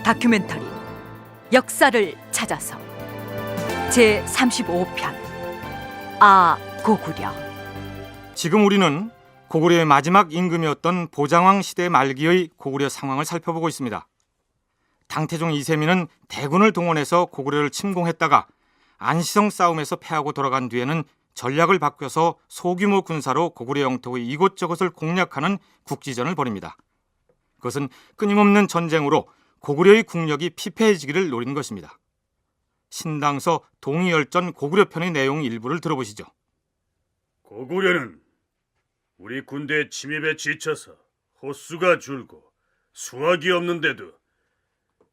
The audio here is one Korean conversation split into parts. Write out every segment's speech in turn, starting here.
다큐멘터리 역사를 찾아서 제35편 고구려. 지금 우리는 고구려의 마지막 임금이었던 보장왕 시대 말기의 고구려 상황을 살펴보고 있습니다. 당태종 이세민은 대군을 동원해서 고구려를 침공했다가 안시성 싸움에서 패하고 돌아간 뒤에는 전략을 바꿔서 소규모 군사로 고구려 영토의 이곳저곳을 공략하는 국지전을 벌입니다. 그것은 끊임없는 전쟁으로 고구려의 국력이 피폐해지기를 노린 것입니다. 신당서 동의열전 고구려편의 내용 일부를 들어보시죠. 고구려는 우리 군대의 침입에 지쳐서 호수가 줄고 수확이 없는데도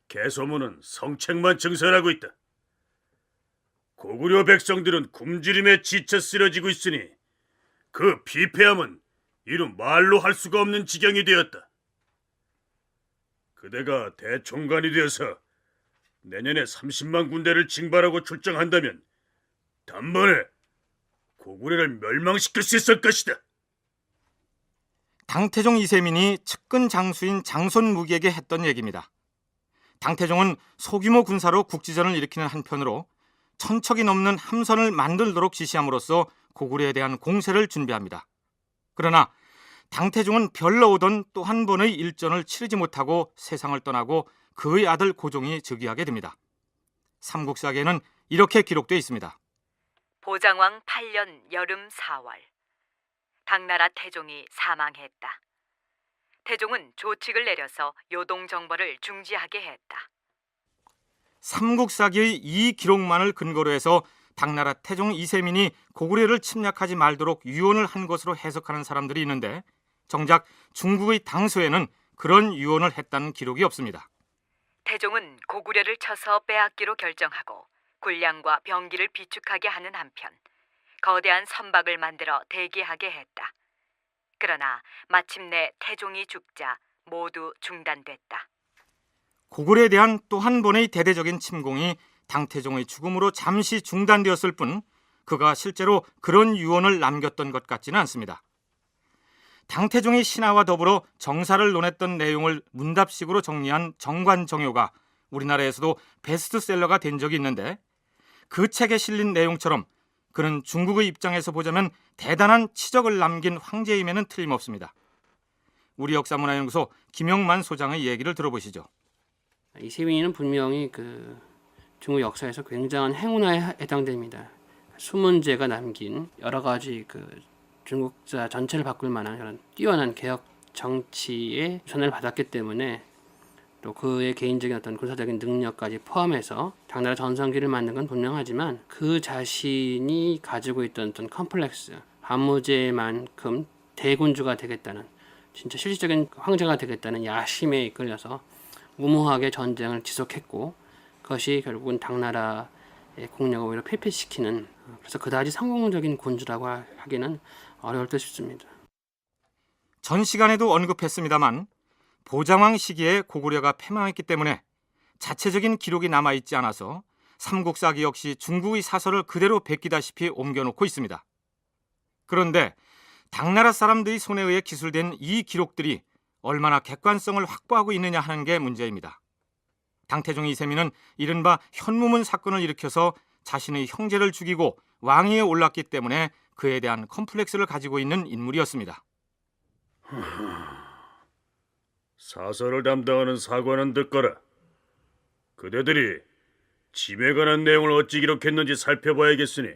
개소문은 성책만 증설하고 있다. 고구려 백성들은 굶주림에 지쳐 쓰러지고 있으니 그 피폐함은 이루 말로 할 수가 없는 지경이 되었다. 그대가 대총관이 되어서 내년에 30만 군대를 징발하고 출정한다면 단번에 고구려를 멸망시킬 수 있을 것이다. 당태종 이세민이 측근 장수인 장손무기에게 했던 얘기입니다. 당태종은 소규모 군사로 국지전을 일으키는 한편으로 천척이 넘는 함선을 만들도록 지시함으로써 고구려에 대한 공세를 준비합니다. 그러나 당태종은 별로 오던 또 한 번의 일전을 치르지 못하고 세상을 떠나고 그의 아들 고종이 즉위하게 됩니다. 삼국사기에는 이렇게 기록되어 있습니다. 보장왕 8년 여름 4월 당나라 태종이 사망했다. 태종은 조칙을 내려서 요동정벌을 중지하게 했다. 삼국사기의 이 기록만을 근거로 해서 당나라 태종 이세민이 고구려를 침략하지 말도록 유언을 한 것으로 해석하는 사람들이 있는데 정작 중국의 당서에는 그런 유언을 했다는 기록이 없습니다. 태종은 고구려를 쳐서 빼앗기로 결정하고 군량과 병기를 비축하게 하는 한편 거대한 선박을 만들어 대기하게 했다. 그러나 마침내 태종이 죽자 모두 중단됐다. 고구려에 대한 또 한 번의 대대적인 침공이 당태종의 죽음으로 잠시 중단되었을 뿐 그가 실제로 그런 유언을 남겼던 것 같지는 않습니다. 당태종의 신하와 더불어 정사를 논했던 내용을 문답식으로 정리한 정관정요가 우리나라에서도 베스트셀러가 된 적이 있는데 그 책에 실린 내용처럼 그는 중국의 입장에서 보자면 대단한 치적을 남긴 황제임에는 틀림없습니다. 우리 역사문화연구소 김영만 소장의 얘기를 들어보시죠. 이세민은 분명히 중국 역사에서 굉장한 행운에 해당됩니다. 수문제가 남긴 여러 가지 중국사 전체를 바꿀 만한 그런 뛰어난 개혁 정치의 전을 받았기 때문에 또 그의 개인적인 어떤 군사적인 능력까지 포함해서 당나라 전성기를 만든 건 분명하지만 그 자신이 가지고 있던 어떤 컴플렉스, 반무제만큼 대군주가 되겠다는 진짜 실질적인 황제가 되겠다는 야심에 이끌려서 무모하게 전쟁을 지속했고 그것이 결국은 당나라의 국력을 오히려 폐폐시키는 그래서 그다지 성공적인 군주라고 하기는 어려울 듯 싶습니다. 전 시간에도 언급했습니다만 보장왕 시기에 고구려가 패망했기 때문에 자체적인 기록이 남아있지 않아서 삼국사기 역시 중국의 사설을 그대로 베끼다시피 옮겨놓고 있습니다. 그런데 당나라 사람들의 손에 의해 기술된 이 기록들이 얼마나 객관성을 확보하고 있느냐 하는 게 문제입니다. 당태종 이세민은 이른바 현무문 사건을 일으켜서 자신의 형제를 죽이고 왕위에 올랐기 때문에 그에 대한 컴플렉스를 가지고 있는 인물이었습니다. 사설을 담당하는 사관은 듣거라. 그대들이 짐에 관한 내용을 어찌 기록했는지 살펴봐야겠으니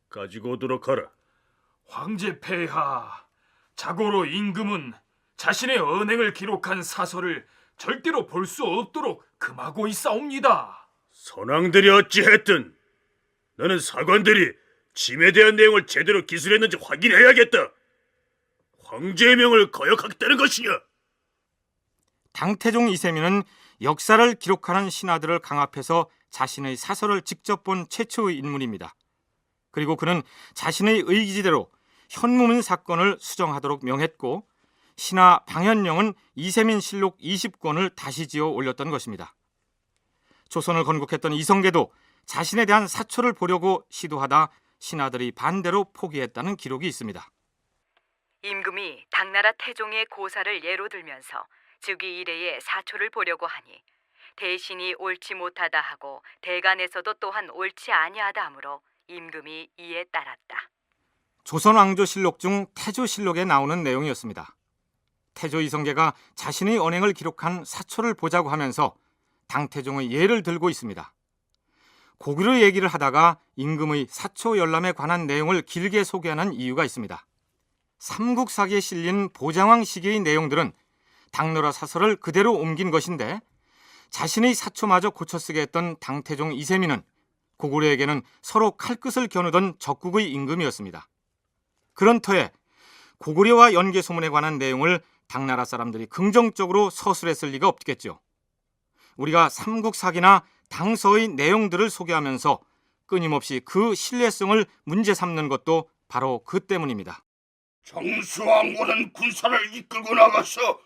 가지고 오도록 하라. 황제 폐하, 자고로 임금은 자신의 언행을 기록한 사설을 절대로 볼 수 없도록 금하고 있사옵니다. 선왕들이 어찌했든 너는 사관들이 짐에 대한 내용을 제대로 기술했는지 확인해야겠다. 황제의 명을 거역하겠다는 것이냐? 당태종 이세민은 역사를 기록하는 신하들을 강압해서 자신의 사설을 직접 본 최초의 인물입니다. 그리고 그는 자신의 의기지대로 현무문 사건을 수정하도록 명했고 신하 방현령은 이세민 실록 20권을 다시 지어 올렸던 것입니다. 조선을 건국했던 이성계도 자신에 대한 사초를 보려고 시도하다 신하들이 반대로 포기했다는 기록이 있습니다. 임금이 당나라 태종의 고사를 예로 들면서 즉위 이래의 사초를 보려고 하니 대신이 옳지 못하다 하고 대간에서도 또한 옳지 아니하다 하므로 임금이 이에 따랐다. 조선왕조실록 중 태조실록에 나오는 내용이었습니다. 태조 이성계가 자신의 언행을 기록한 사초를 보자고 하면서 당태종의 예를 들고 있습니다. 고구려 얘기를 하다가 임금의 사초 열람에 관한 내용을 길게 소개하는 이유가 있습니다. 삼국사기에 실린 보장왕 시기의 내용들은 당나라 사설을 그대로 옮긴 것인데 자신의 사초마저 고쳐쓰게 했던 당태종 이세민은 고구려에게는 서로 칼끝을 겨누던 적국의 임금이었습니다. 그런 터에 고구려와 연개소문에 관한 내용을 당나라 사람들이 긍정적으로 서술했을 리가 없겠죠. 우리가 삼국사기나 당서의 내용들을 소개하면서 끊임없이 그 신뢰성을 문제 삼는 것도 바로 그 때문입니다. 정수왕후는 군사를 이끌고 나가서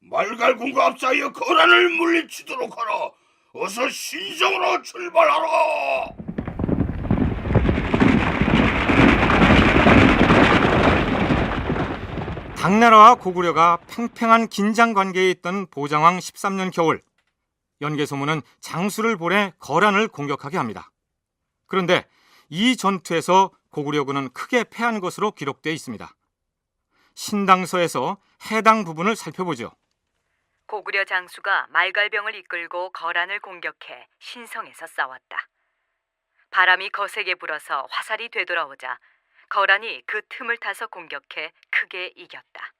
말갈군과 앞사이어 거란을 물리치도록 하라. 어서 신성으로 출발하라. 당나라와 고구려가 팽팽한 긴장 관계에 있던 보장왕 13년 겨울, 연개소문은 장수를 보내 거란을 공격하게 합니다. 그런데 이 전투에서 고구려군은 크게 패한 것으로 기록되어 있습니다. 신당서에서 해당 부분을 살펴보죠. 고구려 장수가 말갈병을 이끌고 거란을 공격해 신성에서 싸웠다. 바람이 거세게 불어서 화살이 되돌아오자 거란이 그 틈을 타서 공격해 크게 이겼다.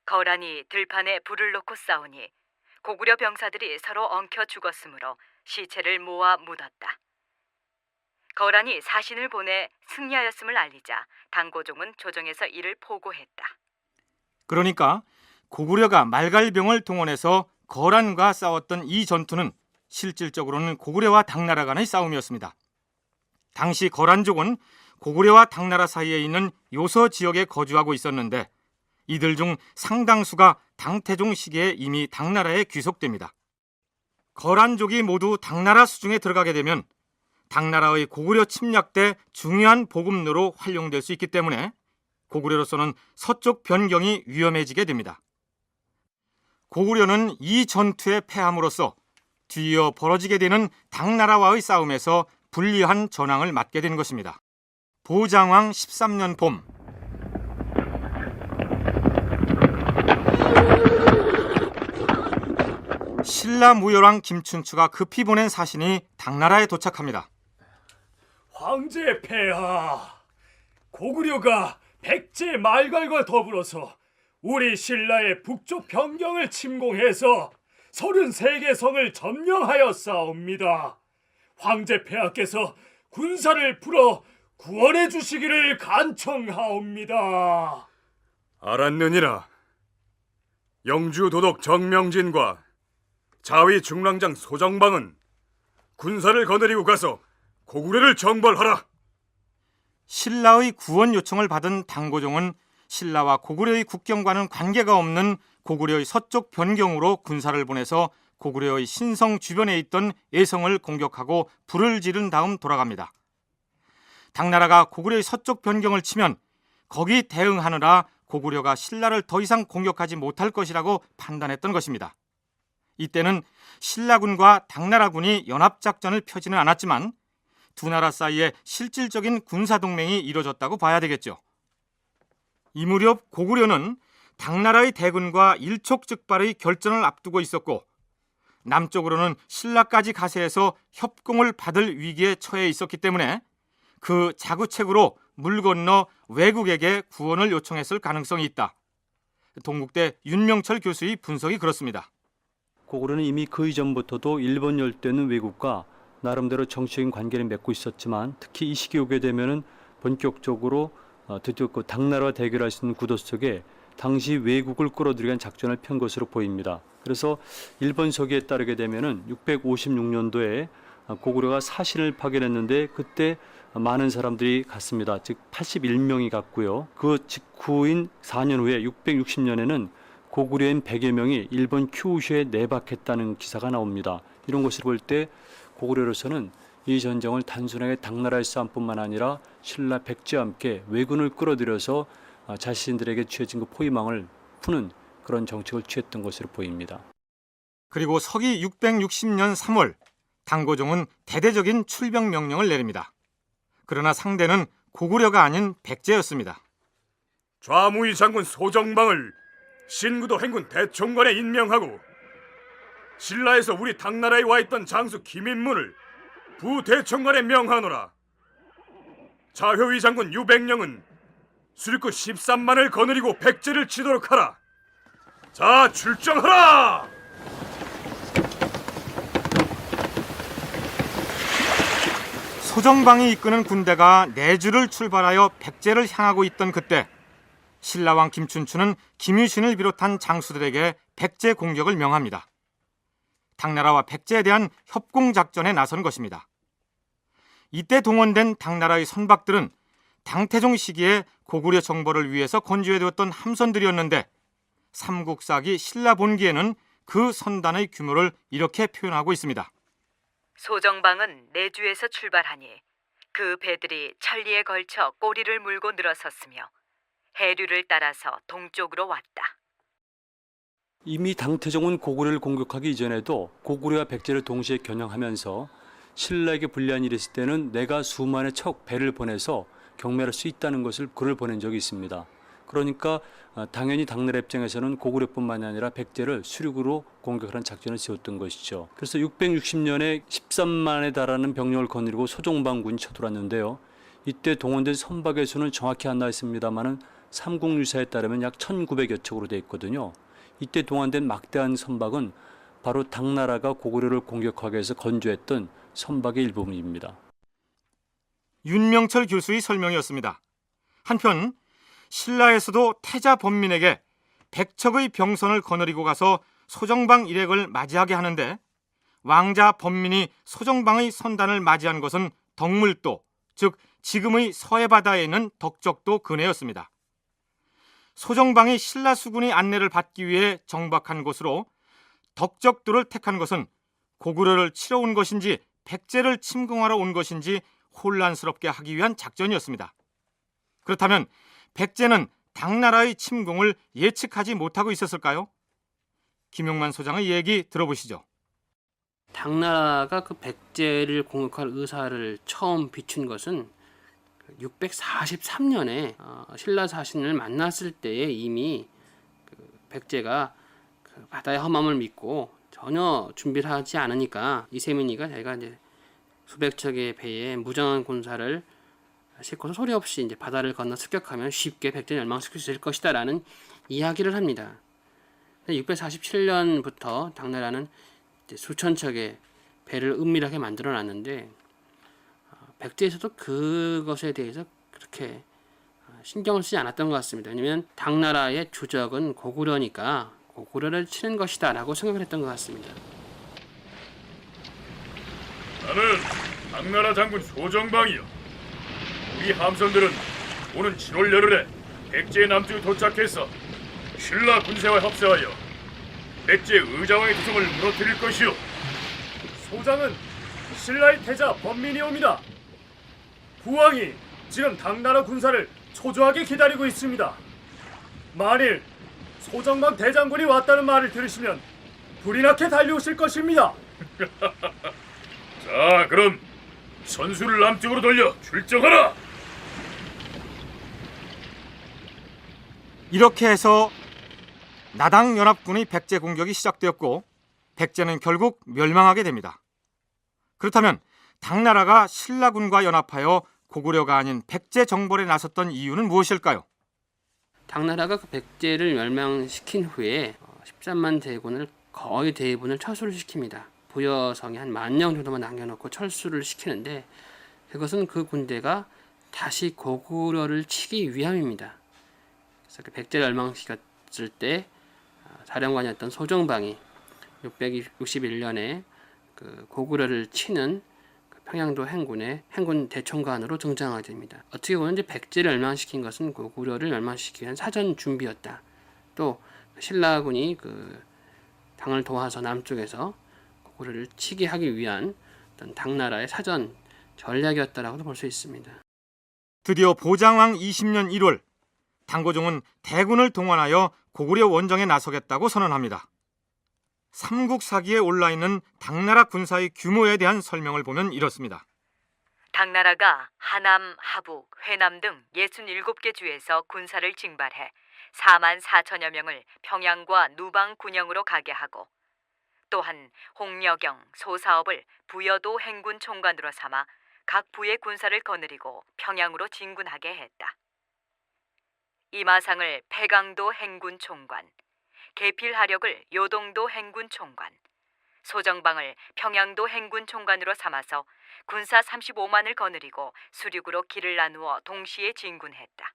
거란이 들판에 불을 놓고 싸우니 고구려 병사들이 서로 엉켜 죽었으므로 시체를 모아 묻었다. 거란이 사신을 보내 승리하였음을 알리자 당고종은 조정에서 이를 포고했다. 그러니까 고구려가 말갈병을 동원해서 거란과 싸웠던 이 전투는 실질적으로는 고구려와 당나라 간의 싸움이었습니다. 당시 거란족은 고구려와 당나라 사이에 있는 요서 지역에 거주하고 있었는데 이들 중 상당수가 당태종 시기에 이미 당나라에 귀속됩니다. 거란족이 모두 당나라 수중에 들어가게 되면 당나라의 고구려 침략 때 중요한 보급로로 활용될 수 있기 때문에 고구려로서는 서쪽 변경이 위험해지게 됩니다. 고구려는 이 전투에 패함으로써 뒤이어 벌어지게 되는 당나라와의 싸움에서 불리한 전황을 맞게 된 것입니다. 보장왕 13년 봄, 신라 무열왕 김춘추가 급히 보낸 사신이 당나라에 도착합니다. 황제 폐하, 고구려가 백제 말갈과 더불어서 우리 신라의 북쪽 변경을 침공해서 33개 성을 점령하였사옵니다. 황제 폐하께서 군사를 풀어 구원해 주시기를 간청하옵니다. 알았느니라. 영주 도독 정명진과 자위 중랑장 소정방은 군사를 거느리고 가서 고구려를 정벌하라. 신라의 구원 요청을 받은 당고종은 신라와 고구려의 국경과는 관계가 없는 고구려의 서쪽 변경으로 군사를 보내서 고구려의 신성 주변에 있던 예성을 공격하고 불을 지른 다음 돌아갑니다. 당나라가 고구려의 서쪽 변경을 치면 거기 대응하느라 고구려가 신라를 더 이상 공격하지 못할 것이라고 판단했던 것입니다. 이때는 신라군과 당나라군이 연합작전을 펴지는 않았지만 두 나라 사이에 실질적인 군사동맹이 이루어졌다고 봐야 되겠죠. 이 무렵 고구려는 당나라의 대군과 일촉즉발의 결전을 앞두고 있었고 남쪽으로는 신라까지 가세해서 협공을 받을 위기에 처해 있었기 때문에 그 자구책으로 물 건너 외국에게 구원을 요청했을 가능성이 있다. 동국대 윤명철 교수의 분석이 그렇습니다. 고구려는 이미 그 이전부터도 일본 열도는 외국과 나름대로 정치적인 관계를 맺고 있었지만 특히 이 시기에 오게 되면은 본격적으로 드디어 그 당나라와 대결할 수 있는 구도 속에 당시 외국을 끌어들이기 위한 작전을 편 것으로 보입니다. 그래서 일본 서기에 따르게 되면은 656년도에 고구려가 사신을 파견했는데 그때 많은 사람들이 갔습니다. 즉 81명이 갔고요. 그 직후인 4년 후에 660년에는 고구려인 100여 명이 일본 큐슈에 내박했다는 기사가 나옵니다. 이런 것을 볼 때 고구려로서는 이 전쟁을 단순하게 당나라의 싸움뿐만 아니라 신라 백제와 함께 왜군을 끌어들여서 자신들에게 취해진 그 포위망을 푸는 그런 정책을 취했던 것으로 보입니다. 그리고 서기 660년 3월 당고종은 대대적인 출병 명령을 내립니다. 그러나 상대는 고구려가 아닌 백제였습니다. 좌무이 장군 소정방을 신구도 행군 대총관에 임명하고 신라에서 우리 당나라에 와 있던 장수 김인문을 부대총관에 명하노라. 자효위 장군 유백령은 수리꾼 13만을 거느리고 백제를 치도록 하라. 자, 출정하라! 소정방이 이끄는 군대가 내주를 출발하여 백제를 향하고 있던 그때 신라왕 김춘추는 김유신을 비롯한 장수들에게 백제 공격을 명합니다. 당나라와 백제에 대한 협공작전에 나선 것입니다. 이때 동원된 당나라의 선박들은 당태종 시기에 고구려 정벌을 위해서 건조해두었던 함선들이었는데 삼국사기 신라 본기에는 그 선단의 규모를 이렇게 표현하고 있습니다. 소정방은 내주에서 출발하니 그 배들이 천리에 걸쳐 꼬리를 물고 늘어섰으며 해류를 따라서 동쪽으로 왔다. 이미 당태종은 고구려를 공격하기 이전에도 고구려와 백제를 동시에 겨냥하면서 신라에게 불리한 일이 있을 때는 내가 수만의 척 배를 보내서 경멸할 수 있다는 것을 글을 보낸 적이 있습니다. 그러니까 당연히 당나라 입장에서는 고구려뿐만 아니라 백제를 수륙으로 공격하는 작전을 세웠던 것이죠. 그래서 660년에 13만에 달하는 병력을 거느리고 소정방군이 쳐들어왔는데요. 이때 동원된 선박의 수는 정확히 안 나와 있습니다만은 삼국유사에 따르면 약 1900여 척으로 되어 있거든요. 이때 동원된 막대한 선박은 바로 당나라가 고구려를 공격하기 위해서 건조했던 선박의 일부분입니다. 윤명철 교수의 설명이었습니다. 한편 신라에서도 태자 범민에게 백척의 병선을 거느리고 가서 소정방 일행을 맞이하게 하는데 왕자 범민이 소정방의 선단을 맞이한 것은 덕물도, 즉 지금의 서해바다에 있는 덕적도 근해였습니다. 소정방이 신라 수군의 안내를 받기 위해 정박한 곳으로 덕적도를 택한 것은 고구려를 치러 온 것인지 백제를 침공하러 온 것인지 혼란스럽게 하기 위한 작전이었습니다. 그렇다면 백제는 당나라의 침공을 예측하지 못하고 있었을까요? 김용만 소장의 얘기 들어보시죠. 당나라가 그 백제를 공격할 의사를 처음 비춘 것은 643년에 신라 사신을 만났을 때에 이미 백제가 그 바다의 험함을 믿고 전혀 준비를 하지 않으니까 이세민이가 자기가 이제 수백 척의 배에 무장한 군사를 싣고서 소리 없이 이제 바다를 건너 습격하면 쉽게 백제를 멸망시킬 수 있을 것이다라는 이야기를 합니다. 647년부터 당나라는 이제 수천 척의 배를 은밀하게 만들어놨는데 백제에서도 그것에 대해서 그렇게 신경을 쓰지 않았던 것 같습니다. 왜냐하면 당나라의 주적은 고구려니까 고구려를 치는 것이다라고 생각을 했던 것 같습니다. 나는 당나라 장군 소정방이요. 우리 함선들은 오는 7월 열흘에 백제 남쪽에 도착해서 신라 군세와 협상하여 백제 의자왕의 두성을 무너뜨릴 것이요. 소장은 신라의 태자 범민이옵니다. 부왕이 지금 당나라 군사를 초조하게 기다리고 있습니다. 만일 소정방 대장군이 왔다는 말을 들으시면 불이 나게 달려오실 것입니다. 자, 그럼 선수를 남쪽으로 돌려 출정하라. 이렇게 해서 나당 연합군의 백제 공격이 시작되었고 백제는 결국 멸망하게 됩니다. 그렇다면 당나라가 신라군과 연합하여 고구려가 아닌 백제 정벌에 나섰던 이유는 무엇일까요? 당나라가 그 백제를 멸망시킨 후에 13만 대군을 거의 대부분을 철수를 시킵니다. 부여성이 한 10,000명 정도만 남겨놓고 철수를 시키는데 그것은 그 군대가 다시 고구려를 치기 위함입니다. 그래서 그 백제를 멸망시켰을 때 사령관이었던 소정방이 661년에 그 고구려를 치는 그 평양도 행군의 행군 대총관으로 등장하게 됩니다. 어떻게 보면 이제 백제를 멸망시킨 것은 고구려를 멸망시키기 위한 사전 준비였다. 또 신라군이 그 당을 도와서 남쪽에서 고구려를 치게 하기 위한 어떤 당나라의 사전 전략이었다라고도 볼 수 있습니다. 드디어 보장왕 20년 1월 당고종은 대군을 동원하여 고구려 원정에 나서겠다고 선언합니다. 삼국사기에 올라있는 당나라 군사의 규모에 대한 설명을 보면 이렇습니다. 당나라가 하남, 하북, 회남 등 67개 주에서 군사를 징발해 4만 4천여 명을 평양과 누방 군영으로 가게 하고 또한 홍여경, 소사업을 부여도 행군 총관으로 삼아 각 부의 군사를 거느리고 평양으로 진군하게 했다. 이마상을 패강도 행군 총관, 계필하력을 요동도 행군 총관, 소정방을 평양도 행군 총관으로 삼아서 군사 35만을 거느리고 수륙으로 길을 나누어 동시에 진군했다.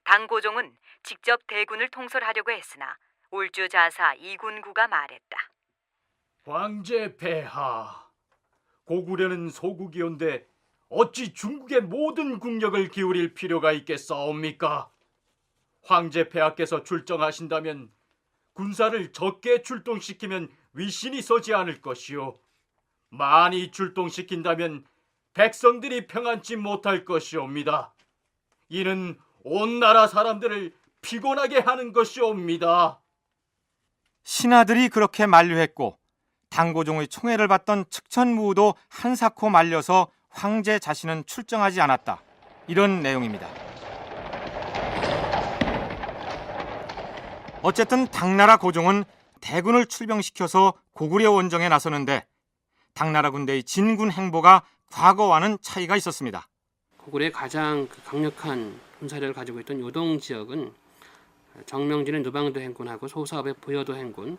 당고종은 직접 대군을 통솔하려고 했으나 울주자사 이군구가 말했다. 황제 폐하, 고구려는 소국이온데 어찌 중국의 모든 국력을 기울일 필요가 있겠사옵니까? 황제 폐하께서 출정하신다면 군사를 적게 출동시키면 위신이 서지 않을 것이요, 많이 출동시킨다면 백성들이 평안치 못할 것이옵니다. 이는 온 나라 사람들을 피곤하게 하는 것이옵니다. 신하들이 그렇게 만류했고 당고종의 총애를 받던 측천무도 한사코 말려서 황제 자신은 출정하지 않았다. 이런 내용입니다. 어쨌든 당나라 고종은 대군을 출병시켜서 고구려 원정에 나서는데 당나라 군대의 진군 행보가 과거와는 차이가 있었습니다. 고구려의 가장 강력한 군사력을 가지고 있던 요동 지역은 정명진의 누방도 행군하고 소사업의 부여도 행군,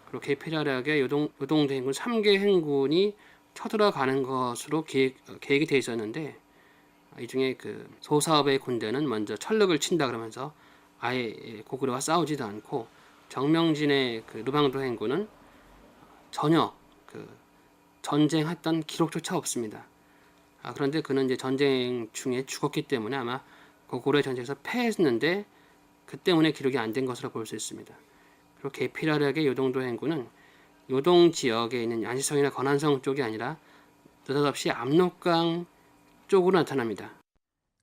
그리고 계필하력의 요동도 행군 3개 행군이 쳐들어가는 것으로 계획이 되어 있었는데, 이 중에 그 소사업의 군대는 먼저 철력을 친다 그러면서 아예 고구려와 싸우지도 않고, 정명진의 그 누방도 행군은 전혀 그 전쟁했던 기록조차 없습니다. 그런데 그는 이제 전쟁 중에 죽었기 때문에 아마 고구려 전쟁에서 패했는데 그 때문에 기록이 안 된 것으로 볼 수 있습니다. 그리고 계필하력의 요동도 행군은 요동 지역에 있는 안시성이나 건안성 쪽이 아니라 느닷없이 압록강 쪽으로 나타납니다.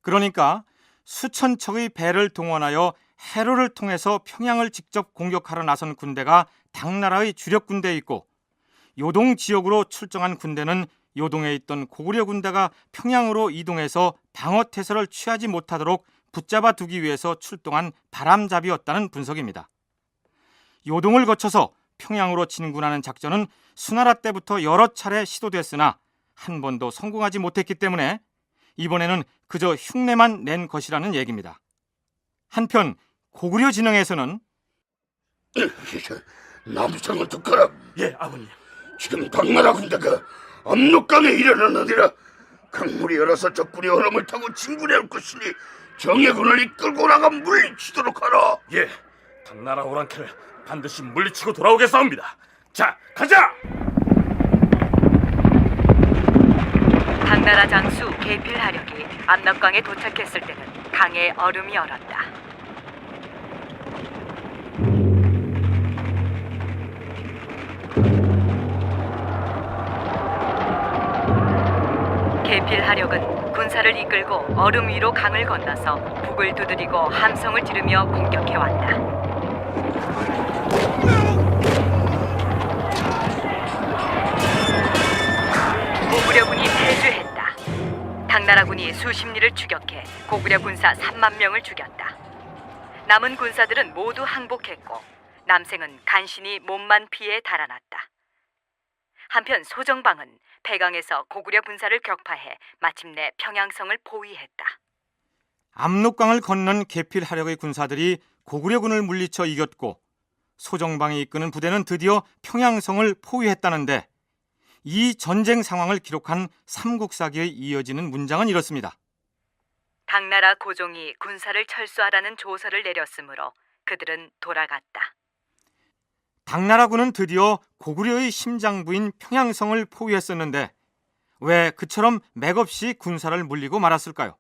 그러니까 수천 척의 배를 동원하여 해로를 통해서 평양을 직접 공격하러 나선 군대가 당나라의 주력 군대에 있고, 요동 지역으로 출정한 군대는 요동에 있던 고구려 군대가 평양으로 이동해서 방어 태세를 취하지 못하도록 붙잡아 두기 위해서 출동한 바람잡이였다는 분석입니다. 요동을 거쳐서 평양으로 진군하는 작전은 수나라 때부터 여러 차례 시도됐으나 한 번도 성공하지 못했기 때문에 이번에는 그저 흉내만 낸 것이라는 얘기입니다. 한편 고구려 진영에서는 남성을 듣거라. 예, 아버님. 지금 당나라 군대가 압록강에 이르렀느니라. 강물이 열어서 적군이 얼음을 타고 진군해 올 것이니 정예군을 이끌고 나가 물리치도록 하라. 예, 당나라 오랑캐를 반드시 물리치고 돌아오겠사옵니다. 자, 가자! 당나라 장수 계필하력이 압록강에 도착했을 때는 강에 얼음이 얼었다. 계필하력은 군사를 이끌고 얼음 위로 강을 건너서 북을 두드리고 함성을 지르며 공격해왔다. 고구려군이 패주했다. 당나라군이 수십리를 추격해 고구려 군사 3만 명을 죽였다. 남은 군사들은 모두 항복했고 남생은 간신히 몸만 피해 달아났다. 한편 소정방은 패강에서 고구려 군사를 격파해 마침내 평양성을 포위했다. 압록강을 건넌 계필하력의 군사들이 고구려군을 물리쳐 이겼고 소정방이 이끄는 부대는 드디어 평양성을 포위했다는데, 이 전쟁 상황을 기록한 삼국사기에 이어지는 문장은 이렇습니다. 당나라 고종이 군사를 철수하라는 조서를 내렸으므로 그들은 돌아갔다. 당나라군은 드디어 고구려의 심장부인 평양성을 포위했었는데 왜 그처럼 맥없이 군사를 물리고 말았을까요?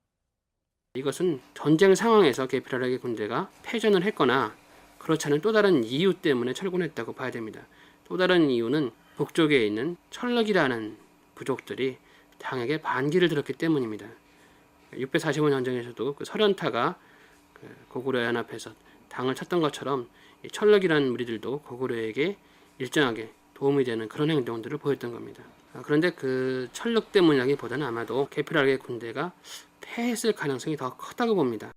이것은 전쟁 상황에서 계필하력의 군대가 패전을 했거나 그렇지 않은 또 다른 이유 때문에 철군했다고 봐야 됩니다. 또 다른 이유는 북쪽에 있는 철럭이라는 부족들이 당에게 반기를 들었기 때문입니다. 645년 전쟁에서도 그 설현타가 고구려 연합해서 당을 쳤던 것처럼 철럭이라는 무리들도 고구려에게 일정하게 도움이 되는 그런 행동들을 보였던 겁니다. 그런데 그 철력 때문이라기보다는 아마도 개필학의 군대가 패했을 가능성이 더 크다고 봅니다.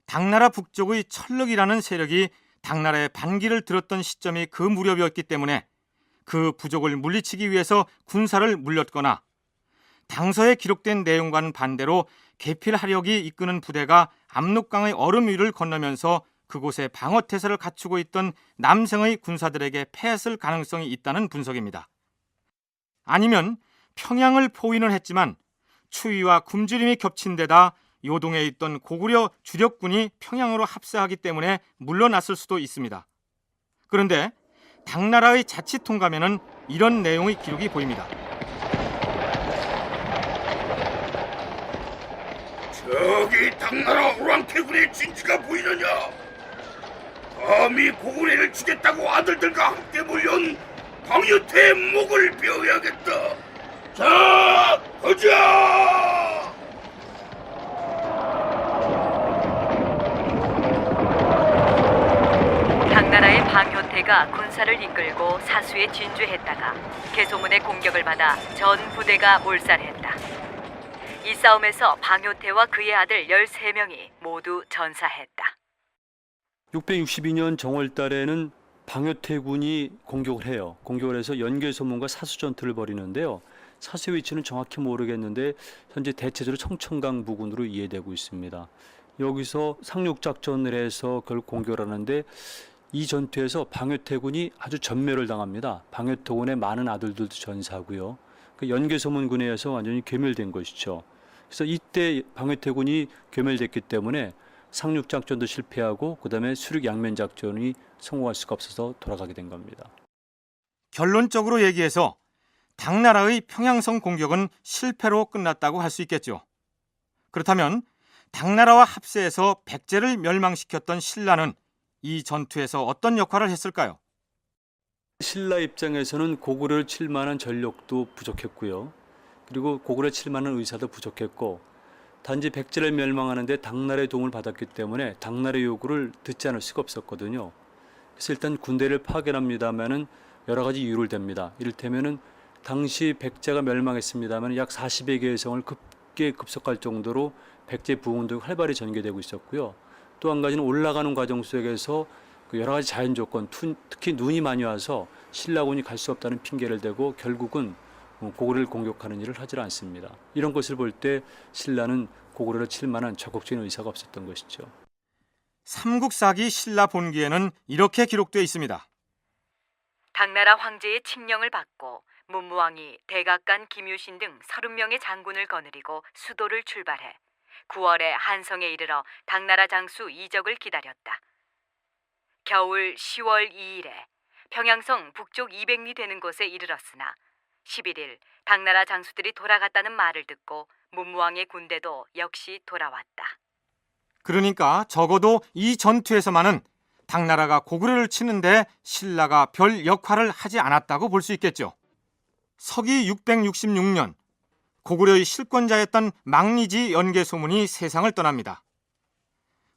당나라 북쪽의 철력이라는 세력이 당나라의 반기를 들었던 시점이 그 무렵이었기 때문에 그 부족을 물리치기 위해서 군사를 물렸거나 당서에 기록된 내용과는 반대로 개필하력이 이끄는 부대가 압록강의 얼음 위를 건너면서 그곳에 방어태세를 갖추고 있던 남성의 군사들에게 패했을 가능성이 있다는 분석입니다. 아니면 평양을 포위는 했지만 추위와 굶주림이 겹친 데다 요동에 있던 고구려 주력군이 평양으로 합세하기 때문에 물러났을 수도 있습니다. 그런데 당나라의 자치 통감에는 이런 내용의 기록이 보입니다. 저기 당나라 오랑캐군의 진지가 보이느냐? 감히 고구려를 치겠다고 아들들과 함께 몰려온 광유태의 목을 베어야겠다. 자, 가자! 당나라의 방효태가 군사를 이끌고 사수에 진주했다가 개소문의 공격을 받아 전 부대가 몰살했다. 이 싸움에서 방효태와 그의 아들 13명이 모두 전사했다. 662년 정월 달에는 방효태군이 공격을 해요. 공격을 해서 연개소문과 사수전투를 벌이는데요. 사수의 위치는 정확히 모르겠는데 현재 대체적으로 청천강 부근으로 이해되고 있습니다. 여기서 상륙작전을 해서 그걸 공격을 하는데 이 전투에서 방효태군이 아주 전멸을 당합니다. 방효태군의 많은 아들들도 전사하고요. 그 연개소문군에 의해서 완전히 괴멸된 것이죠. 그래서 이때 방효태군이 괴멸됐기 때문에 상륙작전도 실패하고 그다음에 수륙양면작전이 성공할 수가 없어서 돌아가게 된 겁니다. 결론적으로 얘기해서 당나라의 평양성 공격은 실패로 끝났다고 할 수 있겠죠. 그렇다면 당나라와 합세해서 백제를 멸망시켰던 신라는 이 전투에서 어떤 역할을 했을까요? 신라 입장에서는 고구려를 칠 만한 전력도 부족했고요. 그리고 고구려 칠 만한 의사도 부족했고 단지 백제를 멸망하는데 당나라의 도움을 받았기 때문에 당나라의 요구를 듣지 않을 수가 없었거든요. 그래서 일단 군대를 파견합니다마는 여러 가지 이유를 댑니다. 이를테면은 당시 백제가 멸망했습니다만 약 40여 개의 성을 급속할 정도로 백제 부흥운동이 활발히 전개되고 있었고요. 또 한 가지는 올라가는 과정 속에서 여러 가지 자연 조건, 특히 눈이 많이 와서 신라군이 갈 수 없다는 핑계를 대고 결국은 고구려를 공격하는 일을 하지 않습니다. 이런 것을 볼 때 신라는 고구려를 칠 만한 적극적인 의사가 없었던 것이죠. 삼국사기 신라 본기에는 이렇게 기록되어 있습니다. 당나라 황제의 칙령을 받고 문무왕이 대각간 김유신 등 30명의 장군을 거느리고 수도를 출발해 9월에 한성에 이르러 당나라 장수 이적을 기다렸다. 겨울 10월 2일에 평양성 북쪽 200리 되는 곳에 이르렀으나 11일 당나라 장수들이 돌아갔다는 말을 듣고 문무왕의 군대도 역시 돌아왔다. 그러니까 적어도 이 전투에서만은 당나라가 고구려를 치는데 신라가 별 역할을 하지 않았다고 볼 수 있겠죠. 서기 666년 고구려의 실권자였던 망리지 연개소문이 세상을 떠납니다.